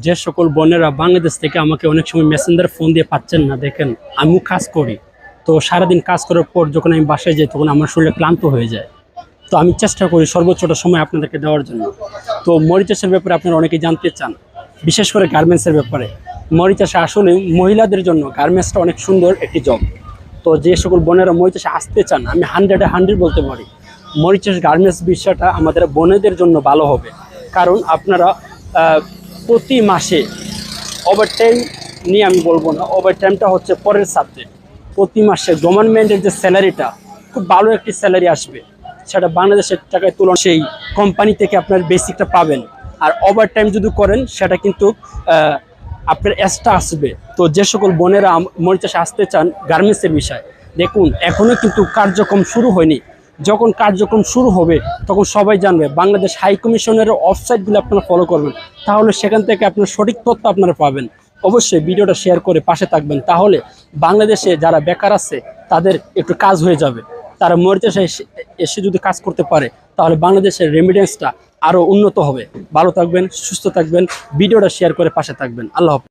যে সকল বোনেরা বাংলাদেশ থেকে আমাকে অনেক সময় মেসেঞ্জার ফোন দিয়ে পাচ্ছেন না, দেখেন আমিও কাজ করি। তো সারাদিন কাজ করার পর যখন আমি বাসায় যাই তখন আমার শরীরে ক্লান্ত হয়ে যায়। তো আমি চেষ্টা করি সর্বোচ্চটা সময় আপনাদেরকে দেওয়ার জন্য। তো মরিচাষের ব্যাপারে আপনারা অনেকেই জানতে চান, বিশেষ করে গার্মেন্টসের ব্যাপারে। মরিচাষে আসলে মহিলাদের জন্য গার্মেন্টসটা অনেক সুন্দর একটি জব। তো যে সকল বোনেরা মরিচাষে আসতে চান, আমি 100-100 বলতে পারি মরিচাষ গার্মেন্টস বিষয়টা আমাদের বোনেদের জন্য ভালো হবে। কারণ আপনারা প্রতি মাসে ওভারটাইম নিয়ে আমি বলবো না, ওভারটাইমটা হচ্ছে পরের সাবজেক্ট। প্রতি মাসে গভর্নমেন্টের যে স্যালারিটা, খুব ভালো একটি স্যালারি আসবে, সেটা বাংলাদেশের টাকায় তুলনা সেই কোম্পানি থেকে আপনার বেসিকটা পাবেন। আর ওভারটাইম যদি করেন সেটা কিন্তু আপনার এক্সট্রা আসবে। তো যে সকল বোনেরা মরিচাষে আসতে চান গার্মেন্টসের বিষয়, দেখুন এখনও কিন্তু কার্যক্রম শুরু হয়নি। যখন কার্যক্রম শুরু হবে তখন সবাই জানবে। বাংলাদেশ হাই কমিশনের ওয়েবসাইটগুলো আপনারা ফলো করবেন, তাহলে সেখান থেকে আপনার সঠিক তথ্য আপনারা পাবেন। অবশ্যই ভিডিওটা শেয়ার করে পাশে থাকবেন, তাহলে বাংলাদেশে যারা বেকার আছে তাদের একটু কাজ হয়ে যাবে। তারা মরিচাষে এসে যদি কাজ করতে পারে তাহলে বাংলাদেশের রেমিটেন্সটা আরও উন্নত হবে। ভালো থাকবেন, সুস্থ থাকবেন, ভিডিওটা শেয়ার করে পাশে থাকবেন। আল্লাহ হাফেজ।